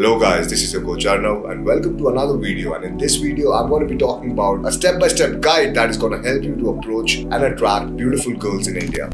Hello guys, this is your coach Arnav and welcome to another video, and in this video I'm going to be talking about a step-by-step guide that is going to help you to approach and attract beautiful girls in India.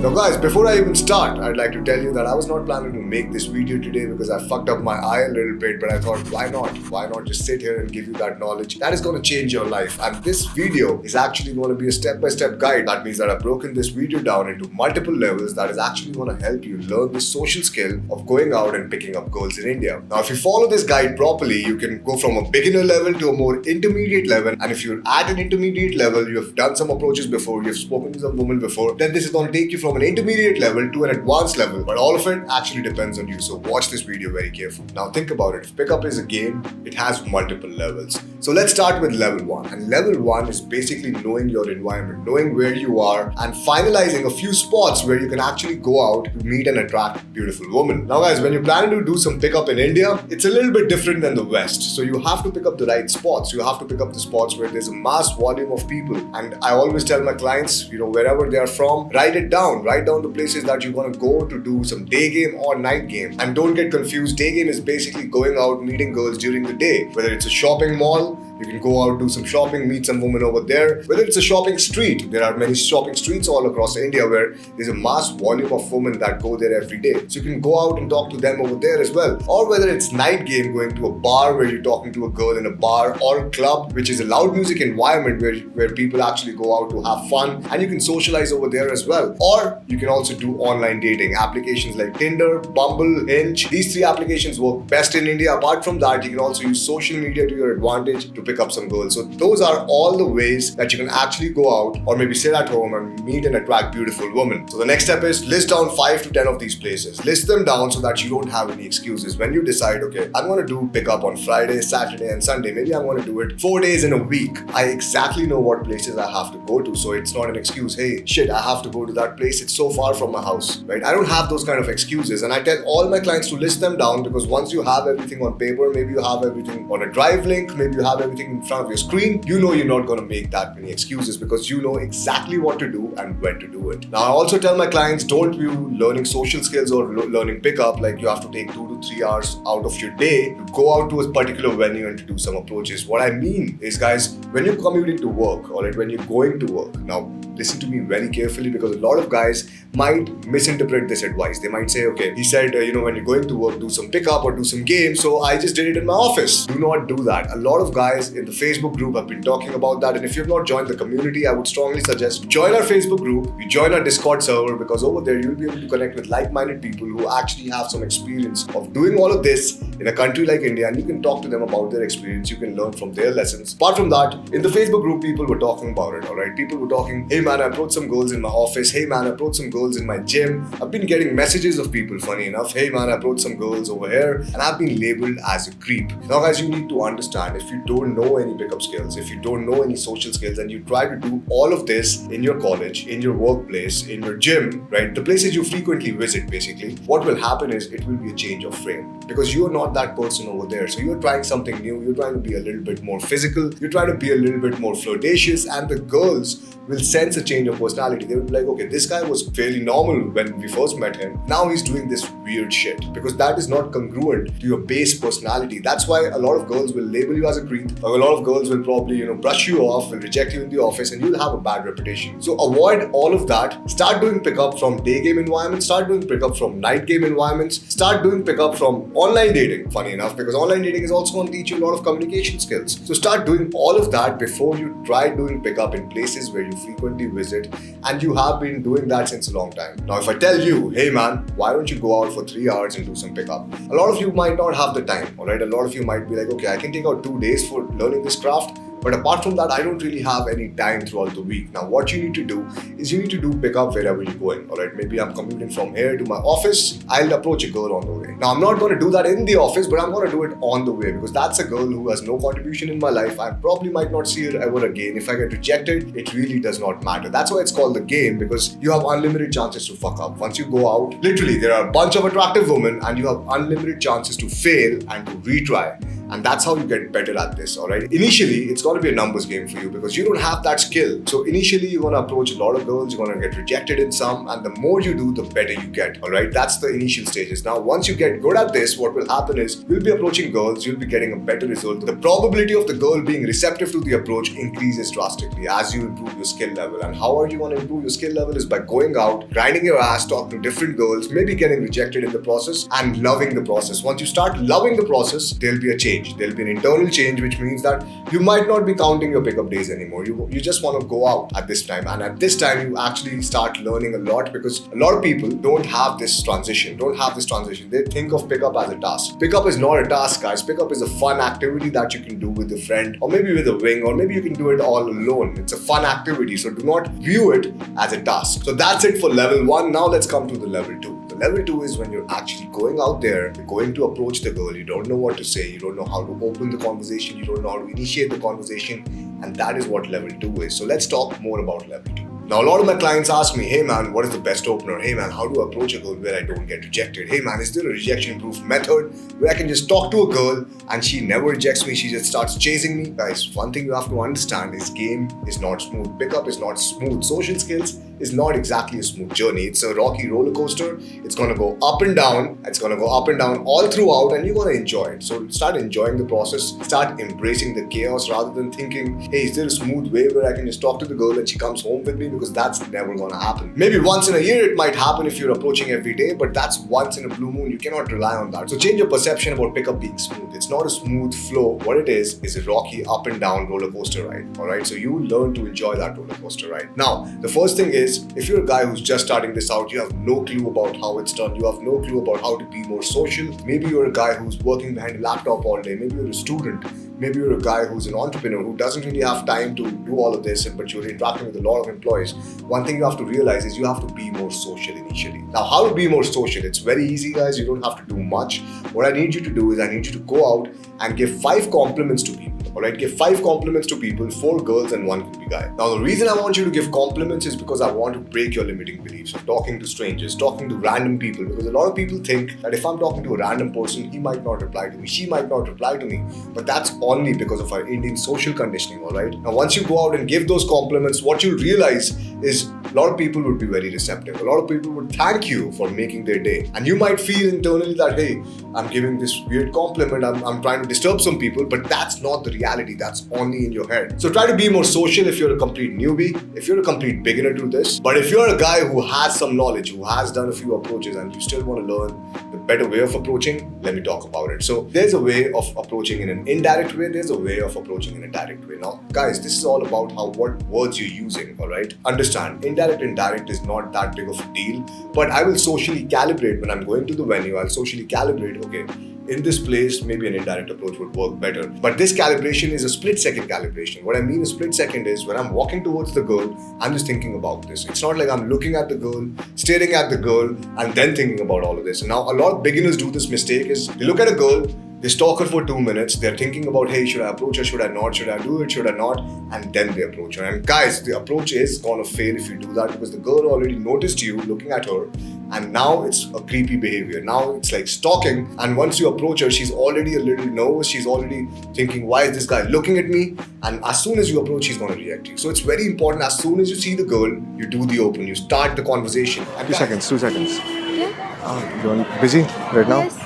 Now guys, before I even start, I'd like to tell you that I was not planning to make this video today because I fucked up my eye a little bit, but I thought why not? Why not just sit here and give you that knowledge that is going to change your life. And this video is actually going to be a step-by-step guide. That means that I've broken this video down into multiple levels that is actually going to help you learn the social skill of going out and picking up girls in India. Now if you follow this guide properly, you can go from a beginner level to a more intermediate level, and if you're at an intermediate level, you have done some approaches before, you've spoken to some women before, then this is going to take you from an intermediate level to an advanced level, but all of it actually depends on you. So watch this video very carefully. Now think about it. If pickup is a game, it has multiple levels. So let's start with level 1. And level 1 is basically knowing your environment, knowing where you are, and finalizing a few spots where you can actually go out to meet and attract beautiful women. Now guys, when you're planning to do some pickup in India, it's a little bit different than the West. So you have to pick up the right spots. You have to pick up the spots where there's a mass volume of people. And I always tell my clients, wherever they are from, write it down. Write down the places that you're going to go to do some day game or night game. And don't get confused, day game is basically going out meeting girls during the day. Whether it's a shopping mall, you can go out, do some shopping, meet some women over there. Whether it's a shopping street, there are many shopping streets all across India where there's a mass volume of women that go there every day. So you can go out and talk to them over there as well. Or whether it's night game, going to a bar where you're talking to a girl in a bar, or a club, which is a loud music environment where people actually go out to have fun, and you can socialize over there as well. Or you can also do online dating. Applications like Tinder, Bumble, Hinge. These 3 applications work best in India. Apart from that, you can also use social media to your advantage to pick up some girls. So those are all the ways that you can actually go out or maybe sit at home and meet and attract beautiful women. So the next step is list down 5 to 10 of these places. List them down so that you don't have any excuses. When you decide, okay, I'm going to do pick up on Friday, Saturday and Sunday, maybe I'm going to do it 4 days in a week. I exactly know what places I have to go to. So it's not an excuse, hey, shit, I have to go to that place. It's so far from my house, right? I don't have those kind of excuses. And I tell all my clients to list them down, because once you have everything on paper, maybe you have everything on a drive link, maybe you have everything in front of your screen, you're not going to make that many excuses because you know exactly what to do and when to do it. Now, I also tell my clients, don't view learning social skills or learning pickup like you have to take 2 to 3 hours out of your day to go out to a particular venue and to do some approaches. What I mean is, guys, when you're commuting to work, or when you're going to work, now listen to me very carefully, because a lot of guys might misinterpret this advice. They might say, okay, he said, when you're going to work, do some pickup or do some games, so I just did it in my office. Do not do that. A lot of guys in the Facebook group have been talking about that, and if you've not joined the community, I would strongly suggest join our Facebook group, you join our Discord server, because over there you'll be able to connect with like-minded people who actually have some experience of doing all of this in a country like India, and you can talk to them about their experience. You can learn from their lessons. Apart from that, in the Facebook group, people were talking about it, alright? People were talking, hey man, I approached some girls in my office. Hey man, I approached some girls in my gym. I've been getting messages of people, funny enough. Hey man, I approached some girls over here, and I've been labeled as a creep. Now guys, you need to understand, if you don't know any pickup skills, if you don't know any social skills, and you try to do all of this in your college, in your workplace, in your gym, right? The places you frequently visit, basically, what will happen is it will be a change of frame, because you're not that person over there. So you're trying something new. You're trying to be a little bit more physical. You're trying to be a little bit more flirtatious, and the girls will sense a change of personality. They will be like, okay, this guy was fairly normal when we first met him. Now he's doing this weird shit, because that is not congruent to your base personality. That's why a lot of girls will label you as a creep, or a lot of girls will probably, brush you off, will reject you in the office, and you'll have a bad reputation. So avoid all of that. Start doing pickup from day game environments. Start doing pickup from night game environments. Start doing pickup from online dating, funny enough, because online dating is also going to teach you a lot of communication skills. So start doing all of that before you try doing pickup in places where you frequently visit, and you have been doing that since a long time. Now, if I tell you, hey man, why don't you go out for 3 hours and do some pickup? A lot of you might not have the time, alright? A lot of you might be like, okay, I can take out 2 days for learning this craft, but apart from that, I don't really have any time throughout the week. Now, what you need to do is you need to do pickup wherever you're going, alright? Maybe I'm commuting from here to my office. I'll approach a girl on the way. Now, I'm not going to do that in the office, but I'm going to do it on the way, because that's a girl who has no contribution in my life. I probably might not see her ever again. If I get rejected, it really does not matter. That's why it's called the game, because you have unlimited chances to fuck up. Once you go out, literally, there are a bunch of attractive women, and you have unlimited chances to fail and to retry. And that's how you get better at this, all right? Initially, it's going to be a numbers game for you because you don't have that skill. So initially, you're going to approach a lot of girls, you're going to get rejected in some, and the more you do, the better you get, all right? That's the initial stages. Now, once you get good at this, what will happen is you'll be approaching girls, you'll be getting a better result. The probability of the girl being receptive to the approach increases drastically as you improve your skill level. And how are you going to improve your skill level is by going out, grinding your ass, talking to different girls, maybe getting rejected in the process, and loving the process. Once you start loving the process, there'll be a change. There'll be an internal change, which means that you might not be counting your pickup days anymore. You just want to go out at this time. And at this time, you actually start learning a lot because a lot of people don't have this transition. They think of pickup as a task. Pickup is not a task, guys. Pickup is a fun activity that you can do with a friend, or maybe with a wing, or maybe you can do it all alone. It's a fun activity, so do not view it as a task. So that's it for level 1. Now let's come to the level 2. The level 2 is when you're actually going out there, you're going to approach the girl, you don't know what to say, you don't know how to open the conversation, you don't know how to initiate the conversation, and that is what level 2 is. So let's talk more about level 2. Now, a lot of my clients ask me, hey man, what is the best opener? Hey man, how do I approach a girl where I don't get rejected? Hey man, is there a rejection-proof method where I can just talk to a girl and she never rejects me, she just starts chasing me? Guys, one thing you have to understand is game is not smooth. Pickup is not smooth. Social skills is not exactly a smooth journey. It's a rocky roller coaster. It's going to go up and down. It's going to go up and down all throughout, and you're going to enjoy it. So start enjoying the process. Start embracing the chaos rather than thinking, hey, is there a smooth way where I can just talk to the girl and she comes home with me? Because that's never going to happen. Maybe once in a year it might happen if you're approaching every day, but that's once in a blue moon. You cannot rely on that. So change your perception about pickup being smooth. It's not a smooth flow. What it is a rocky up and down roller coaster ride. All right. So you learn to enjoy that roller coaster ride. Now, the first thing is, if you're a guy who's just starting this out, you have no clue about how it's done. You have no clue about how to be more social. Maybe you're a guy who's working behind a laptop all day. Maybe you're a student. Maybe you're a guy who's an entrepreneur who doesn't really have time to do all of this, but you're interacting with a lot of employees. One thing you have to realize is you have to be more social initially. Now, how to be more social? It's very easy, guys. You don't have to do much. What I need you to do is I need you to go out and give 5 compliments to people. Alright, give 5 compliments to people, 4 girls and 1 creepy guy. Now, the reason I want you to give compliments is because I want to break your limiting beliefs of talking to strangers, talking to random people. Because a lot of people think that if I'm talking to a random person, he might not reply to me, she might not reply to me. But that's only because of our Indian social conditioning, alright? Now, once you go out and give those compliments, what you'll realize is a lot of people would be very receptive. A lot of people would thank you for making their day. And you might feel internally that, hey, I'm giving this weird compliment, I'm trying to disturb some people, but that's not the reality. That's only in your head. So try to be more social if you're a complete newbie, if you're a complete beginner to this. But if you're a guy who has some knowledge, who has done a few approaches, and you still want to learn the better way of approaching, let me talk about it. So there's a way of approaching in an indirect way, there's a way of approaching in a direct way. Now, guys, this is all about what words you're using, alright? Understand, indirect and direct is not that big of a deal, but I will socially calibrate when I'm going to the venue. I'll socially calibrate, okay, in this place, maybe an indirect approach would work better. But this calibration is a split-second calibration. What I mean a split second is when I'm walking towards the girl, I'm just thinking about this. It's not like I'm looking at the girl, staring at the girl, and then thinking about all of this. And now a lot of beginners do this mistake is they look at a girl, they stalk her for 2 minutes, they're thinking about, hey, should I approach her, should I not, should I do it, should I not? And then they approach her. And guys, the approach is gonna fail if you do that because the girl already noticed you looking at her, and now it's a creepy behavior. Now it's like stalking, and once you approach her, she's already a little nervous, she's already thinking, why is this guy looking at me? And as soon as you approach, she's gonna reject you. So it's very important, as soon as you see the girl, you do the open, you start the conversation. And 2 seconds. Yeah? You're busy right now? Yes.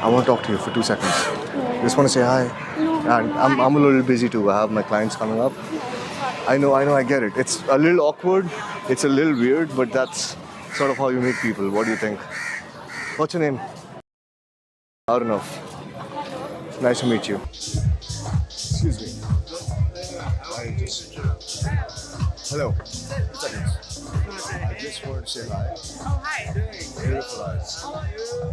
I want to talk to you for 2 seconds. Just want to say hi. And I'm a little busy too. I have my clients coming up. I know, I get it. It's a little awkward. It's a little weird, but that's sort of how you meet people. What do you think? What's your name? Arunav. Nice to meet you. Excuse me. Hello. I just wanted to say hi. Oh, hi. Beautiful eyes.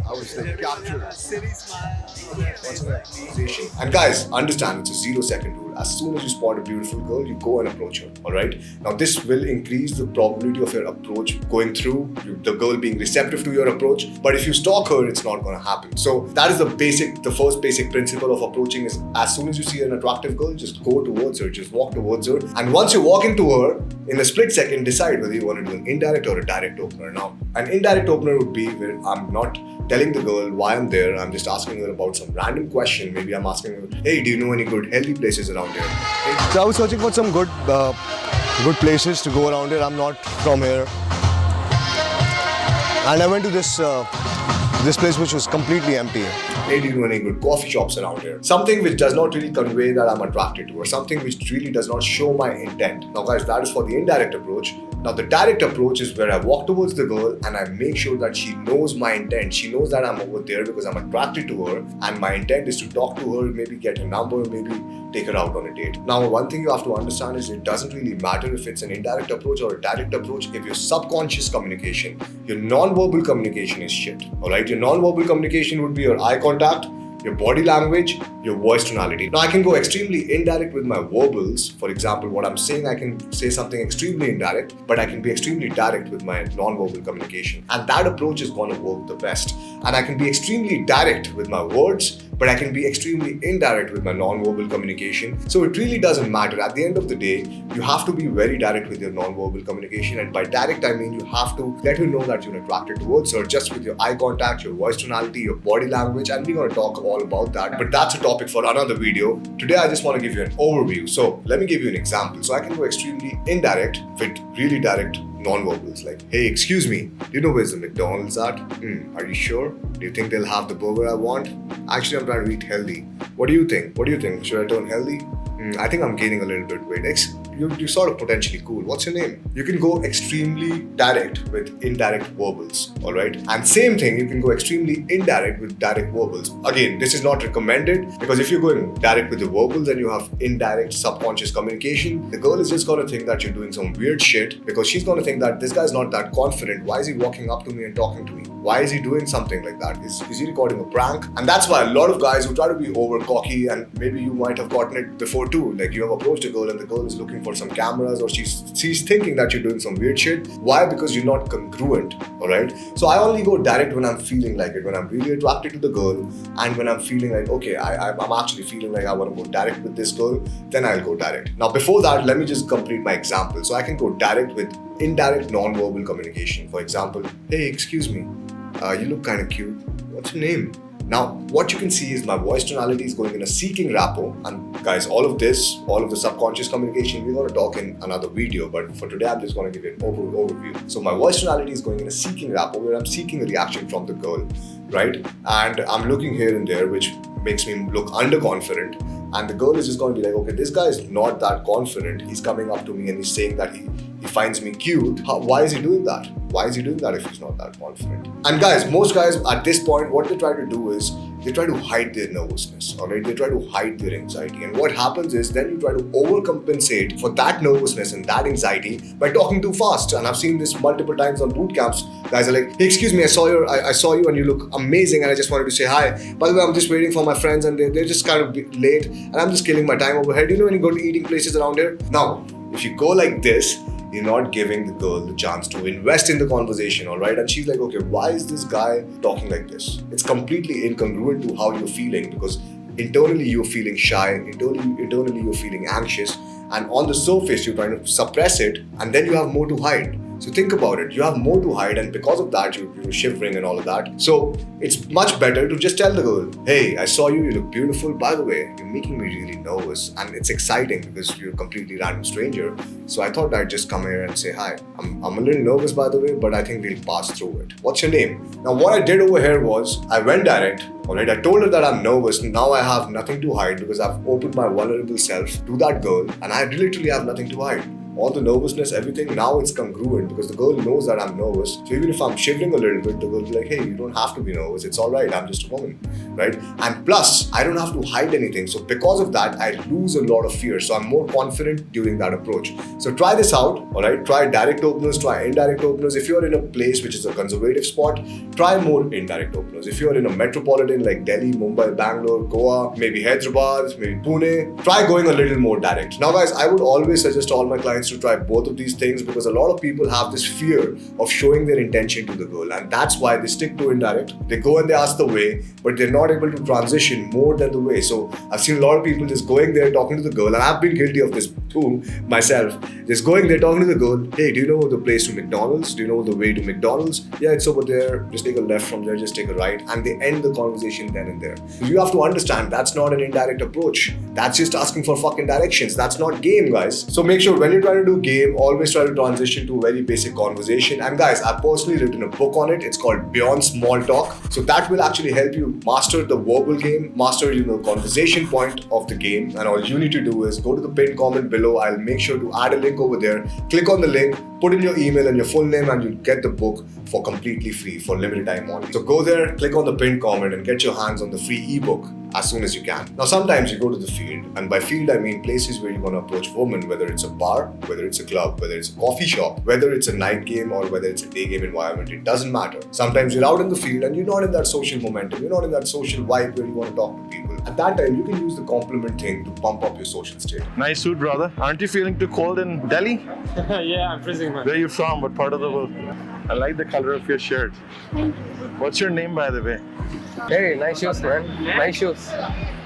I was like captured. City smile. What's that? And guys, understand, it's a 0-second rule. As soon as you spot a beautiful girl, you go and approach her, alright? Now this will increase the probability of your approach going through, the girl being receptive to your approach. But if you stalk her, it's not gonna happen. So that is the first basic principle of approaching is as soon as you see an attractive girl, just go towards her, just walk towards her. And once you walk into her, in a split second, decide whether you want to do an indirect or a direct opener. Now, an indirect opener would be where I'm not telling the girl why I'm there. I'm just asking her about some random question. Maybe I'm asking her, hey, do you know any good healthy places around here? Hey. So I was searching for some good places to go around here. I'm not from here. And I went to this place which was completely empty. Hey, do you know any good coffee shops around here? Something which does not really convey that I'm attracted to her. Something which really does not show my intent. Now guys, that is for the indirect approach. Now the direct approach is where I walk towards the girl and I make sure that she knows my intent. She knows that I'm over there because I'm attracted to her and my intent is to talk to her, maybe get her number, maybe take her out on a date. Now one thing you have to understand is it doesn't really matter if it's an indirect approach or a direct approach if your subconscious communication, your non-verbal communication is shit. Alright, your non-verbal communication would be your eye contact, your body language, your voice tonality. Now I can go extremely indirect with my verbals. For example, what I'm saying, I can say something extremely indirect, but I can be extremely direct with my non-verbal communication. And that approach is going to work the best. And I can be extremely direct with my words, but I can be extremely indirect with my non-verbal communication. So it really doesn't matter. At the end of the day, you have to be very direct with your non-verbal communication. And by direct, I mean you have to let her know that you're attracted towards her just with your eye contact, your voice tonality, your body language. And we're going to talk all about that. But that's a topic for another video. Today, I just want to give you an overview. So let me give you an example. So I can go extremely indirect with really direct non-verbals like, hey, excuse me, do you know where's the McDonald's at? Are you sure? Do you think they'll have the burger I want? Actually, I'm trying to eat healthy. What do you think? Should I turn healthy? I think I'm gaining a little bit weight. You're sort of potentially cool. What's your name? You can go extremely direct with indirect verbals, alright? And same thing, you can go extremely indirect with direct verbals. Again, this is not recommended because if you're going direct with the verbals and you have indirect subconscious communication, the girl is just gonna think that you're doing some weird shit because she's gonna think that this guy's not that confident. Why is he walking up to me and talking to me? Why is he doing something like that? Is he recording a prank? And that's why a lot of guys who try to be over cocky, and maybe you might have gotten it before too, like you have approached a girl and the girl is looking for some cameras or she's thinking that you're doing some weird shit. Why? Because you're not congruent, alright? So I only go direct when I'm feeling like it, when I'm really attracted to the girl and when I'm feeling like, okay, I'm actually feeling like I want to go direct with this girl, then I'll go direct. Now before that, let me just complete my example. So I can go direct with indirect non-verbal communication. For example, hey, excuse me, you look kind of cute. What's your name? Now, what you can see is my voice tonality is going in a seeking rapport. And guys, all of the subconscious communication, we're going to talk in another video. But for today, I'm just going to give you an overview. So my voice tonality is going in a seeking rapport where I'm seeking a reaction from the girl, right? And I'm looking here and there, which makes me look underconfident. And the girl is just going to be like, okay, this guy is not that confident. He's coming up to me and he's saying that he finds me cute. Why is he doing that? Why is he doing that if he's not that confident? And guys, most guys at this point, what they try to do is they try to hide their nervousness, alright? They try to hide their anxiety. And what happens is then you try to overcompensate for that nervousness and that anxiety by talking too fast. And I've seen this multiple times on boot camps. Guys are like, hey, excuse me, I saw you and you look amazing and I just wanted to say hi. By the way, I'm just waiting for my friends and they're just kind of late and I'm just killing my time over here. Do you know any good eating places around here? Now, if you go like this, you're not giving the girl the chance to invest in the conversation, alright? And she's like, okay, why is this guy talking like this? It's completely incongruent to how you're feeling because internally you're feeling shy, internally you're feeling anxious, and on the surface you're trying to suppress it and then you have more to hide. So think about it, you have more to hide and because of that you're shivering and all of that. So it's much better to just tell the girl, hey, I saw you look beautiful. By the way, you're making me really nervous and it's exciting because you're a completely random stranger. So I thought I'd just come here and say hi. I'm a little nervous by the way, but I think we'll pass through it. What's your name? Now what I did over here was I went direct. Alright, I told her that I'm nervous and now I have nothing to hide because I've opened my vulnerable self to that girl and I literally have nothing to hide. All the nervousness, everything, now it's congruent because the girl knows that I'm nervous. So even if I'm shivering a little bit, the girl will be like, hey, you don't have to be nervous. It's all right. I'm just a woman, right? And plus, I don't have to hide anything. So because of that, I lose a lot of fear. So I'm more confident during that approach. So try this out, all right? Try direct openers, try indirect openers. If you're in a place which is a conservative spot, try more indirect openers. If you're in a metropolitan like Delhi, Mumbai, Bangalore, Goa, maybe Hyderabad, maybe Pune, try going a little more direct. Now guys, I would always suggest to all my clients chance to try both of these things, because a lot of people have this fear of showing their intention to the girl, and that's why they stick to indirect. They go and they ask the way, but they're not able to transition more than the way. So I've seen a lot of people just going there talking to the girl, and I've been guilty of this too myself. Just going there talking to the girl, hey, do you know the place to McDonald's? Do you know the way to McDonald's? Yeah, it's over there. Just take a left from there, just take a right, and they end the conversation then and there. You have to understand that's not an indirect approach. That's just asking for fucking directions. That's not game, guys. So make sure when you're trying to do game, always try to transition to a very basic conversation. And guys, I've personally written a book on it. It's called Beyond Small Talk. So that will actually help you master the verbal game, master conversation point of the game. And all you need to do is go to the pinned comment below. I'll make sure to add a link over there. Click on the link, put in your email and your full name, and you'll get the book for completely free for limited time only. So go there, click on the pinned comment, and get your hands on the free ebook as soon as you can. Now sometimes you go to the field, and by field I mean places where you want to approach women, whether it's a bar, whether it's a club, whether it's a coffee shop, whether it's a night game or whether it's a day game environment, it doesn't matter. Sometimes you're out in the field and you're not in that social momentum, you're not in that social vibe where you want to talk to people. At that time, you can use the compliment thing to pump up your social state. Nice suit, brother. Aren't you feeling too cold in Delhi? Yeah, I'm freezing, man. Where are you from? What part of the world? I like the color of your shirt. What's your name, by the way? Hey, nice shoes, man. Nice shoes.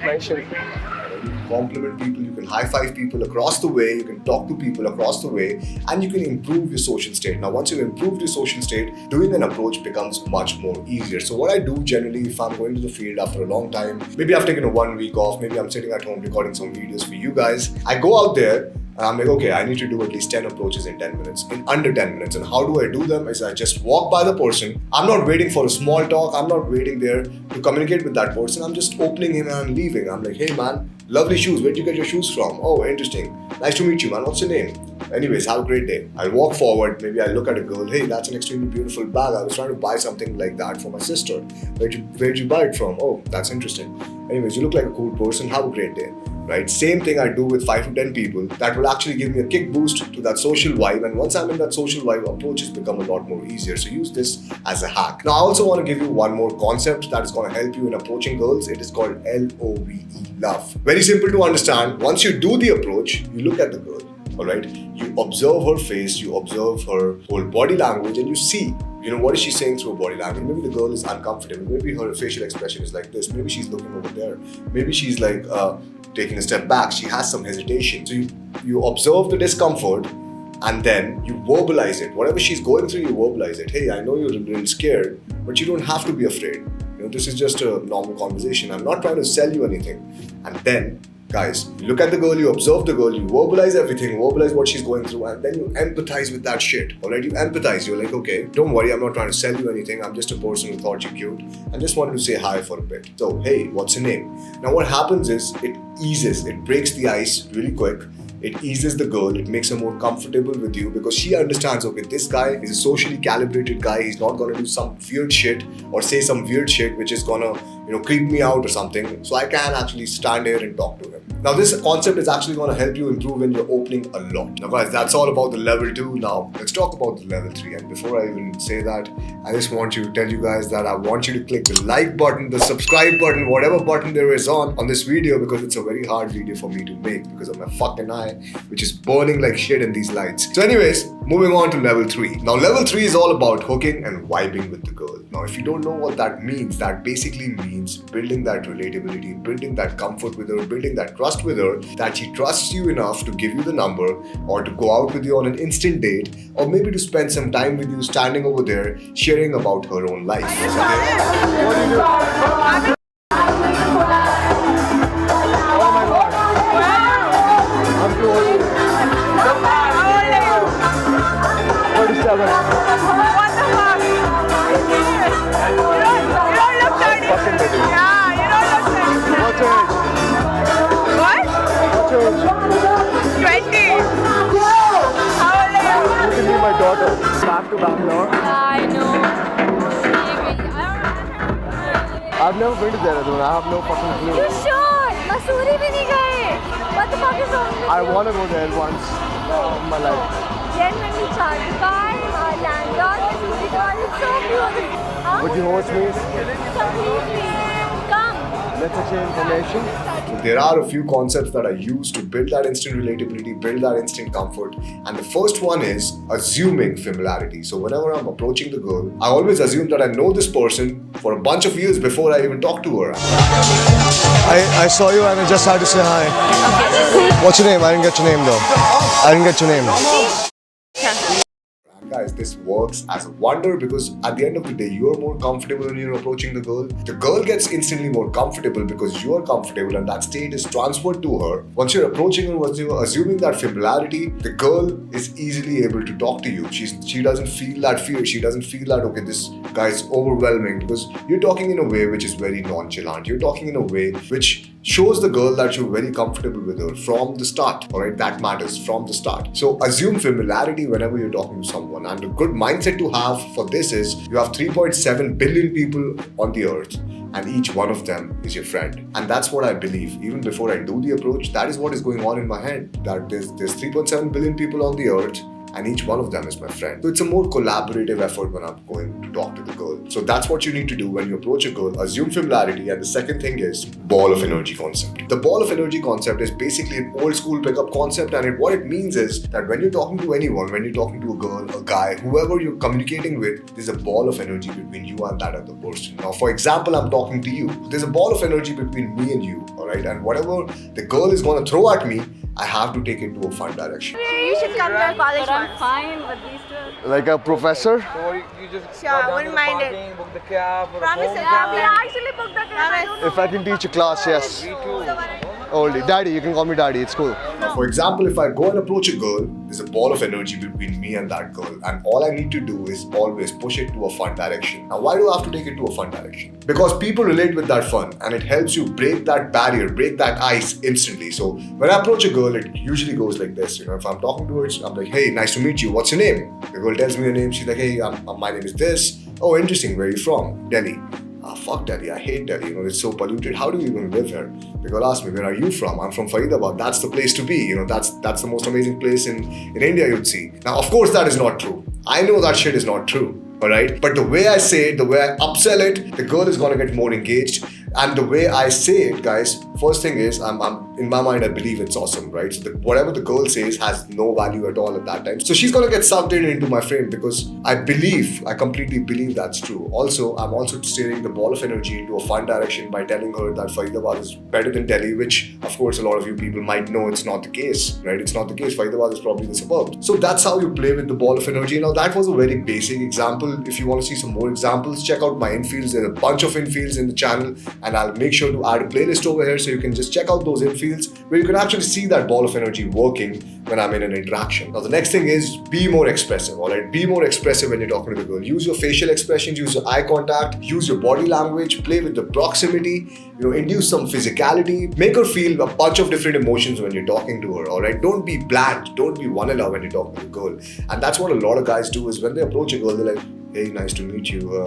Nice shoes. You can compliment people, you can high-five people across the way, you can talk to people across the way, and you can improve your social state. Now, once you've improved your social state, doing an approach becomes much more easier. So what I do generally, if I'm going to the field after a long time, maybe I've taken a 1 week off, maybe I'm sitting at home recording some videos for you guys, I go out there, and I'm like, okay, I need to do at least 10 approaches in 10 minutes, in under 10 minutes. And how do I do them? Is I just walk by the person. I'm not waiting for a small talk. I'm not waiting there to communicate with that person. I'm just opening him and leaving. I'm like, hey man, lovely shoes. Where'd you get your shoes from? Oh, interesting. Nice to meet you, man. What's your name? Anyways, have a great day. I'll walk forward. Maybe I'll look at a girl. Hey, that's an extremely beautiful bag. I was trying to buy something like that for my sister. Where'd you buy it from? Oh, that's interesting. Anyways, you look like a cool person. Have a great day. Right? Same thing I do with 5 to 10 people. That will actually give me a kick boost to that social vibe. And once I'm in that social vibe, approaches become a lot more easier. So use this as a hack. Now, I also want to give you one more concept that is going to help you in approaching girls. It is called LOVE, love. Very simple to understand. Once you do the approach, you look at the girl. Alright? You observe her face, you observe her whole body language, and you see, what is she saying through her body language? Maybe the girl is uncomfortable. Maybe her facial expression is like this. Maybe she's looking over there. Maybe she's like taking a step back. She has some hesitation. So you observe the discomfort, and then you verbalize it. Whatever she's going through, you verbalize it. Hey, I know you're a little scared, but you don't have to be afraid. This is just a normal conversation. I'm not trying to sell you anything. And then, guys, you look at the girl, you observe the girl, you verbalize everything, verbalize what she's going through, and then you empathize with that shit. Alright, you empathize. You're like, okay, don't worry, I'm not trying to sell you anything. I'm just a person who thought you're cute and just wanted to say hi for a bit. So, hey, what's your name? Now, what happens is it eases, it breaks the ice really quick. It eases the girl, it makes her more comfortable with you because she understands, okay, this guy is a socially calibrated guy. He's not gonna do some weird shit or say some weird shit which is gonna, creep me out or something. So I can actually stand here and talk to him. Now this concept is actually gonna help you improve in your opening a lot. Now guys, that's all about the level 2. Now let's talk about the level 3. And before I even say that, I just want to tell you guys that I want you to click the like button, the subscribe button, whatever button there is on this video, because it's a very hard video for me to make because of my fucking eye, which is burning like shit in these lights. So anyways, moving on to level 3. Now level 3 is all about hooking and vibing with the girl. Now if you don't know what that means, that basically means building that relatability, building that comfort with her, building that trust with her, that she trusts you enough to give you the number or to go out with you on an instant date, or maybe to spend some time with you standing over there sharing about her own life. Okay? What do you do? Back to Bangalore. I know. I've never been to Dehradun. I have no fucking clue. You should. Masuri bhi nahi gaye. What the fuck is wrong with you? I want to go there once in my life. Genuinely Chardikai, Langar, Masuri, it's so beautiful. Huh? Would you host me? Completely. Come. Let's exchange information. So there are a few concepts that I use to build that instant relatability, build that instant comfort. And the first one is assuming familiarity. So whenever I'm approaching the girl, I always assume that I know this person for a bunch of years before I even talk to her. I saw you and I just had to say hi. What's your name? I didn't get your name though. I didn't get your name. Guys, this works as a wonder because at the end of the day, you're more comfortable when you're approaching the girl. The girl gets instantly more comfortable because you're comfortable and that state is transferred to her. Once you're approaching her, once you're assuming that familiarity, the girl is easily able to talk to you. She doesn't feel that fear. She doesn't feel that, okay, this guy is overwhelming, because you're talking in a way which is very nonchalant. You're talking in a way which shows the girl that you're very comfortable with her from the start. Alright, that matters from the start. So assume familiarity whenever you're talking to someone. And a good mindset to have for this is you have 3.7 billion people on the earth, and each one of them is your friend. And that's what I believe. Even before I do the approach, that is what is going on in my head. That there's 3.7 billion people on the earth, and each one of them is my friend. So it's a more collaborative effort when I'm going to talk to the girl. So that's what you need to do when you approach a girl. Assume familiarity. And the second thing is ball of energy concept. The ball of energy concept is basically an old school pickup concept, and what it means is that when you're talking to anyone, when you're talking to a girl, a guy, whoever you're communicating with, there's a ball of energy between you and that other person. Now, for example, I'm talking to you. There's a ball of energy between me and you, alright? And whatever the girl is gonna throw at me, I have to take it to a fun direction. You should come to our college once. I'm fine with these two. Like a professor? So you just Sure, go down to wouldn't the mind parking, it. book the cab, or Promise home it. cab. We actually booked the class. If I can teach a class, yes. Me too. Oldie. Daddy, you can call me daddy, it's cool. Now, for example, if I go and approach a girl, there's a ball of energy between me and that girl, and all I need to do is always push it to a fun direction. Now, why do I have to take it to a fun direction? Because people relate with that fun, and it helps you break that barrier, break that ice instantly. So when I approach a girl, it usually goes like this. If I'm talking to her, I'm like, hey, nice to meet you. What's your name? The girl tells me her name. She's like, hey, my name is this. Oh, interesting. Where are you from? Delhi. Fuck Delhi, I hate Delhi, it's so polluted. How do you even live here? The girl asked me, where are you from? I'm from Faridabad. That's the place to be, that's the most amazing place in India you'd see. Now, of course, that is not true. I know that shit is not true, alright? But the way I say it, the way I upsell it, the girl is gonna get more engaged. And the way I say it, guys, first thing is, I'm in my mind, I believe it's awesome, right? So whatever the girl says has no value at all at that time. So she's gonna get sucked into my frame because I completely believe that's true. Also, I'm also steering the ball of energy into a fun direction by telling her that Faridabad is better than Delhi, which, of course, a lot of you people might know it's not the case, right? It's not the case. Faridabad is probably the suburb. So that's how you play with the ball of energy. Now, that was a very basic example. If you want to see some more examples, check out my infields. There are a bunch of infields in the channel, and I'll make sure to add a playlist over here so you can just check out those infields where you can actually see that ball of energy working when I'm in an interaction. Now, the next thing is be more expressive, alright? Be more expressive when you're talking to the girl. Use your facial expressions, use your eye contact, use your body language, play with the proximity, induce some physicality, make her feel a bunch of different emotions when you're talking to her, alright? Don't be bland, don't be vanilla when you're talking to a girl. And that's what a lot of guys do is when they approach a girl, they're like, hey, nice to meet you.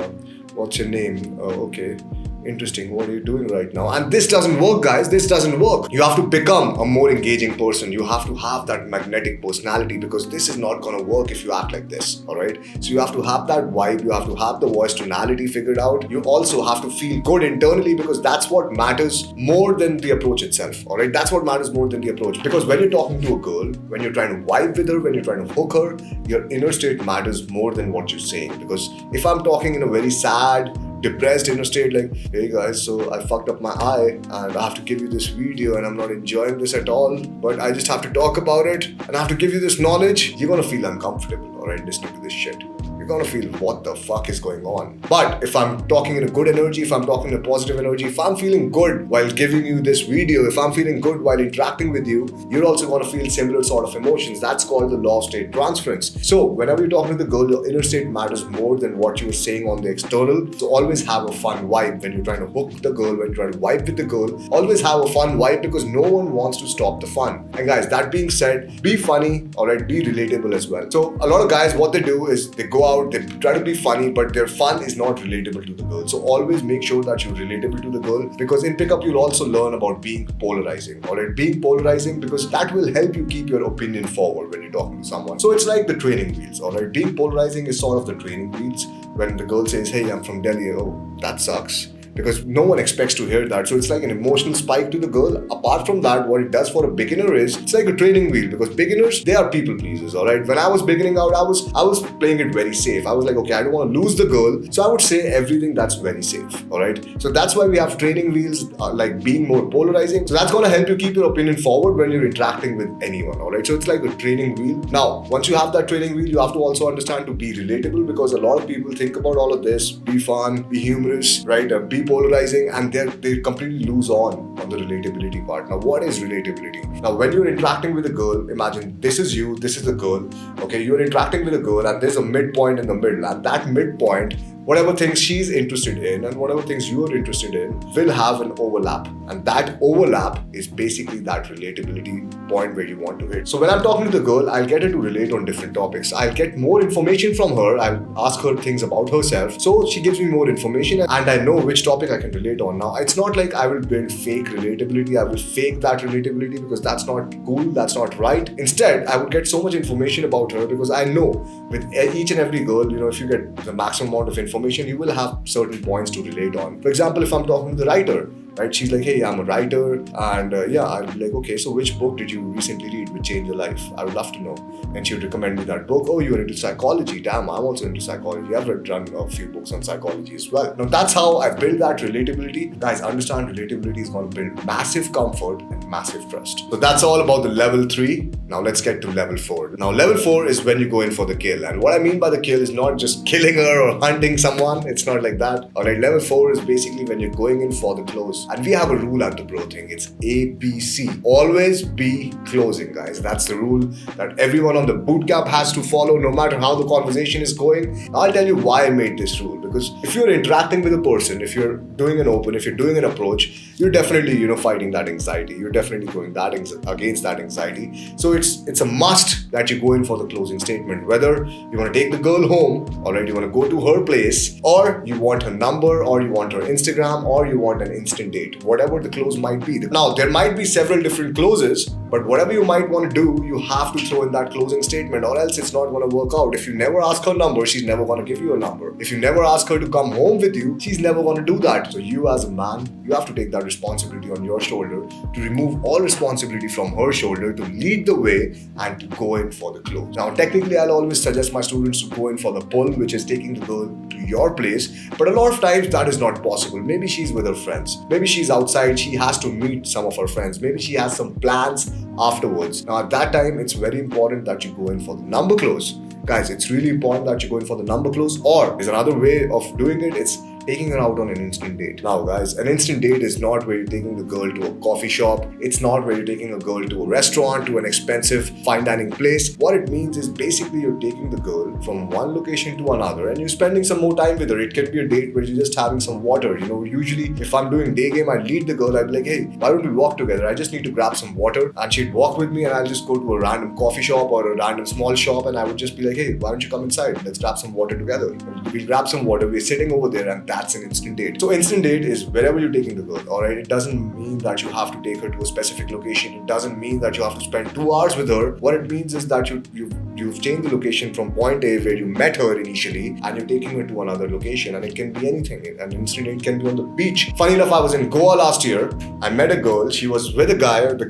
What's your name? Okay. Interesting, what are you doing right now? And this doesn't work, guys. This doesn't work. You have to become a more engaging person. You have to have that magnetic personality, because this is not gonna work if you act like this, alright? So you have to have that vibe. You have to have the voice tonality figured out. You also have to feel good internally, because that's what matters more than the approach itself, alright? That's what matters more than the approach. Because when you're talking to a girl, when you're trying to vibe with her, when you're trying to hook her, your inner state matters more than what you're saying. Because if I'm talking in a very sad, depressed inner state, like, hey guys, so I fucked up my eye and I have to give you this video and I'm not enjoying this at all, but I just have to talk about it and I have to give you this knowledge, you're gonna feel uncomfortable, alright, listening to this shit. You're gonna feel what the fuck is going on. But if I'm talking in a good energy, if I'm talking in a positive energy, if I'm feeling good while giving you this video, if I'm feeling good while interacting with you, you're also gonna feel similar sort of emotions. That's called the law of state transference. So whenever you're talking to the girl, your inner state matters more than what you're saying on the external. So always have a fun vibe when you're trying to hook the girl, when you're trying to vibe with the girl. Always have a fun vibe, because no one wants to stop the fun. And guys, that being said, be funny, alright, be relatable as well. So a lot of guys, what they do is they go out, they try to be funny, but their fun is not relatable to the girl. So always make sure that you're relatable to the girl, because in pickup you'll also learn about being polarizing, alright, being polarizing, because that will help you keep your opinion forward when you're talking to someone. So it's like the training wheels, alright, being polarizing is sort of the training wheels. When the girl says, hey, I'm from Delhi, oh, that sucks. because no one expects to hear that. So it's like an emotional spike to the girl. Apart from that, what it does for a beginner is it's like a training wheel, because beginners, they are people pleasers, all right? When I was beginning out, I was playing it very safe. I was like, okay, I don't want to lose the girl, so I would say everything that's very safe, all right? So that's why we have training wheels, like being more polarizing. So that's going to help you keep your opinion forward when you're interacting with anyone, all right? So it's like a training wheel. Now, once you have that training wheel, you have to also understand to be relatable, because a lot of people think about all of this, be fun, be humorous, right? Be polarizing, and they completely lose on the relatability part. Now, what is relatability? Now, when you're interacting with a girl, imagine this is you, this is the girl, okay? You're interacting with a girl, and there's a midpoint in the middle, and that midpoint, whatever things she's interested in and whatever things you're interested in will have an overlap. And that overlap is basically that relatability point where you want to hit. So when I'm talking to the girl, I'll get her to relate on different topics. I'll get more information from her. I'll ask her things about herself. So she gives me more information and I know which topic I can relate on. Now, it's not like I will build fake relatability. I will fake that relatability, because that's not cool. That's not right. Instead, I would get so much information about her, because I know with each and every girl, if you get the maximum amount of information, you will have certain points to relate on. For example, if I'm talking to the writer, right? She's like, hey, I'm a writer, and I'll be like, okay, so which book did you recently read which changed your life? I would love to know. And she would recommend me that book. Oh, you're into psychology. Damn, I'm also into psychology. I've read a few books on psychology as well. Now, that's how I build that relatability. Guys, understand relatability is going to build massive comfort and massive trust. So that's all about the level 3. Now let's get to level 4. Now, level 4 is when you go in for the kill. And what I mean by the kill is not just killing her or hunting someone. It's not like that. Alright, level 4 is basically when you're going in for the close. And we have a rule at the bro thing. It's ABC. Always be closing, guys. That's the rule that everyone on the bootcamp has to follow, no matter how the conversation is going. I'll tell you why I made this rule. Because if you're interacting with a person, if you're doing an open, if you're doing an approach, you're definitely, fighting that anxiety. You're definitely going against that anxiety. So it's a must that you go in for the closing statement. Whether you want to take the girl home, alright, you want to go to her place, or you want her number, or you want her Instagram, or you want an instant date. Whatever the close might be. Now, there might be several different closes, but whatever you might want to do, you have to throw in that closing statement, or else it's not going to work out. If you never ask her number, she's never going to give you a number. If you never ask her to come home with you, she's never going to do that. So you as a man, you have to take that responsibility on your shoulder, to remove all responsibility from her shoulder, to lead the way and to go in for the close. Now, technically, I'll always suggest my students to go in for the pull, which is taking the girl to your place. But a lot of times that is not possible. Maybe she's with her friends. Maybe she's outside. She has to meet some of her friends. Maybe she has some plans afterwards. Now, at that time, it's very important that you go in for the number close. Guys, it's really important that you go in for the number close, or there's another way of doing it. It's taking her out on an instant date. Now, guys, an instant date is not where you're taking the girl to a coffee shop. It's not where you're taking a girl to a restaurant, to an expensive fine dining place. What it means is basically you're taking the girl from one location to another and you're spending some more time with her. It can be a date where you're just having some water. Usually if I'm doing day game, I'd lead the girl. I'd be like, hey, why don't we walk together? I just need to grab some water. And she'd walk with me, and I'll just go to a random coffee shop or a random small shop, and I would just be like, hey, why don't you come inside? Let's grab some water together. We'll grab some water. We're sitting over there, and that's an instant date. So instant date is wherever you're taking the girl, alright? It doesn't mean that you have to take her to a specific location. It doesn't mean that you have to spend 2 hours with her. What it means is that you've changed the location from point A where you met her initially, and you're taking her to another location, and it can be anything. An instant date can be on the beach. Funny enough, I was in Goa last year. I met a girl. She was with a guy. The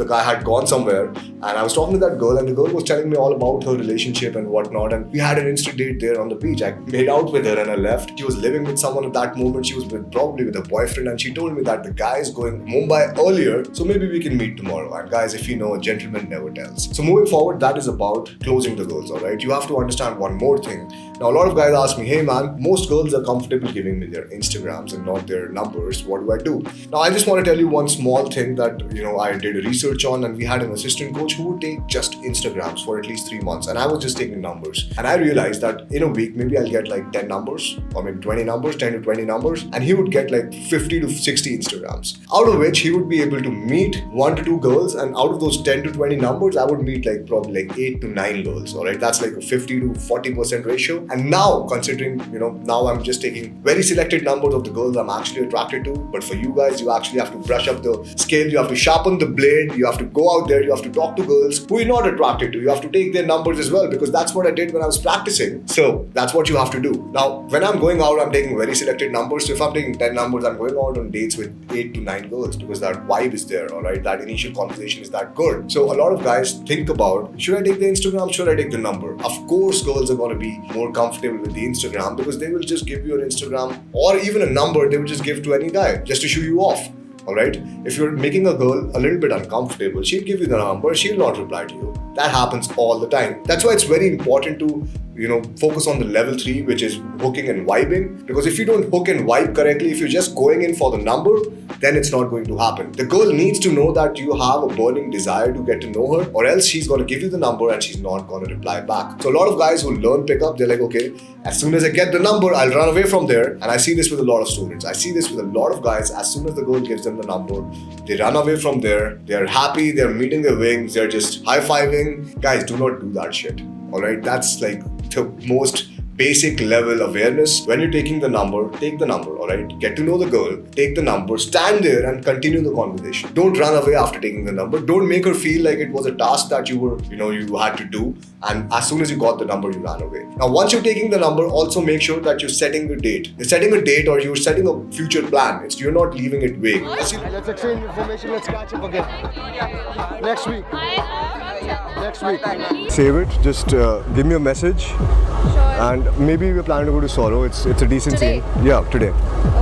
guy had gone somewhere, and I was talking to that girl, and the girl was telling me all about her relationship and whatnot, and we had an instant date there on the beach. I made out with her and I left. She was living with someone at that moment. She was probably with her boyfriend, and she told me that the guy is going to Mumbai earlier, so maybe we can meet tomorrow. And guys, if you know, a gentleman never tells. So moving forward, that is about closing the girls, alright? You have to understand one more thing. Now, a lot of guys ask me, hey man, most girls are comfortable giving me their Instagrams and not their numbers. What do I do? Now, I just want to tell you one small thing that, I did a research on, and we had an assistant coach who would take just Instagrams for at least 3 months, and I was just taking numbers. And I realized that in a week, maybe I'll get like 10 numbers, or maybe 20 numbers, 10 to 20 numbers, and he would get like 50 to 60 Instagrams, out of which he would be able to meet 1 to 2 girls, and out of those 10 to 20 numbers, I would meet like probably like 8 to 9 girls, alright? That's like a 50 to 40% ratio. one. And now, considering, now I'm just taking very selected numbers of the girls I'm actually attracted to. But for you guys, you actually have to brush up the scale. You have to sharpen the blade. You have to go out there. You have to talk to girls who you're not attracted to. You have to take their numbers as well, because that's what I did when I was practicing. So that's what you have to do. Now, when I'm going out, I'm taking very selected numbers. So if I'm taking 10 numbers, I'm going out on dates with 8 to 9 girls, because that vibe is there, all right? That initial conversation is that good. So a lot of guys think about, should I take the Instagram? Should I take the number? Of course, girls are going to be more comfortable with the Instagram, because they will just give you an Instagram or even a number they will just give to any guy just to show you off. Alright? If you're making a girl a little bit uncomfortable, she'll give you the number, she'll not reply to you. That happens all the time. That's why it's very important to, focus on the level 3, which is hooking and vibing. Because if you don't hook and vibe correctly, if you're just going in for the number, then it's not going to happen. The girl needs to know that you have a burning desire to get to know her, or else she's going to give you the number and she's not going to reply back. So a lot of guys who learn pickup, they're like, okay, as soon as I get the number, I'll run away from there. And I see this with a lot of students. I see this with a lot of guys. As soon as the girl gives them the number, they run away from there. They're happy. They're meeting their wings. They're just high-fiving. Guys, do not do that shit. All right? That's like the most basic level awareness. When you're taking the number, take the number, all right? Get to know the girl, take the number, stand there and continue the conversation. Don't run away after taking the number. Don't make her feel like it was a task that you were, you had to do. And as soon as you got the number, you ran away. Now, once you're taking the number, also make sure that you're setting a date. You're setting a date or you're setting a future plan. You're not leaving it vague. Let's exchange information. Let's catch up again. Next week. Next week. Save it. Just give me a message. And maybe we're planning to go to Solo. It's a decent Today? scene. Yeah, today.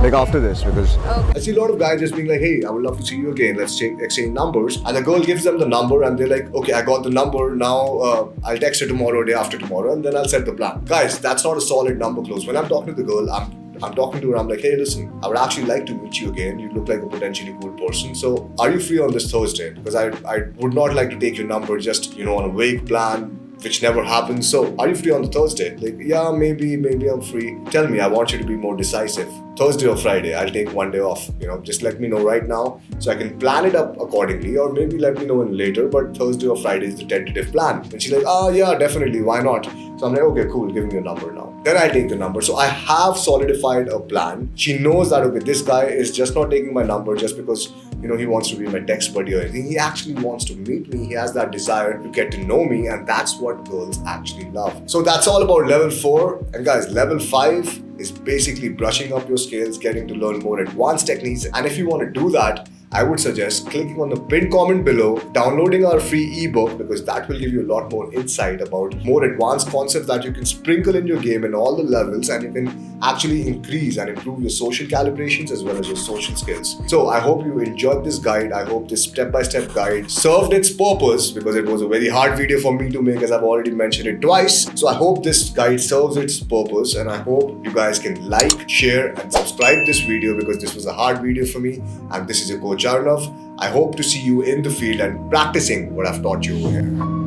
Like after this, because I see a lot of guys just being like, hey, I would love to see you again. Let's exchange numbers. And the girl gives them the number and they're like, okay, I got the number. Now I'll text her tomorrow, day after tomorrow, and then I'll set the plan. Guys, that's not a solid number close. When I'm talking to the girl, I'm talking to her, I'm like, hey, listen, I would actually like to meet you again. You look like a potentially cool person. So are you free on this Thursday? Because I would not like to take your number just, on a vague plan, which never happens. So are you free on the Thursday? Like, yeah, maybe I'm free. Tell me, I want you to be more decisive. Thursday or Friday, I'll take one day off. Just let me know right now so I can plan it up accordingly, or maybe let me know in later, but Thursday or Friday is the tentative plan. And she's like, yeah, definitely, why not? So I'm like, okay, cool, give me your number now. Then I take the number. So I have solidified a plan. She knows that, okay, this guy is just not taking my number just because, he wants to be my text buddy or anything. He actually wants to meet me. He has that desire to get to know me, and that's what girls actually love. So that's all about level 4. And guys, level 5 is basically brushing up your skills, getting to learn more advanced techniques. And if you want to do that, I would suggest clicking on the pinned comment below, downloading our free ebook, because that will give you a lot more insight about more advanced concepts that you can sprinkle in your game in all the levels, and you can actually increase and improve your social calibrations as well as your social skills. So I hope you enjoyed this guide. I hope this step-by-step guide served its purpose, because it was a very hard video for me to make, as I've already mentioned it twice. So I hope this guide serves its purpose, and I hope you guys can like, share and subscribe this video, because this was a hard video for me, and this is your coach Arunav. I hope to see you in the field and practicing what I've taught you over here.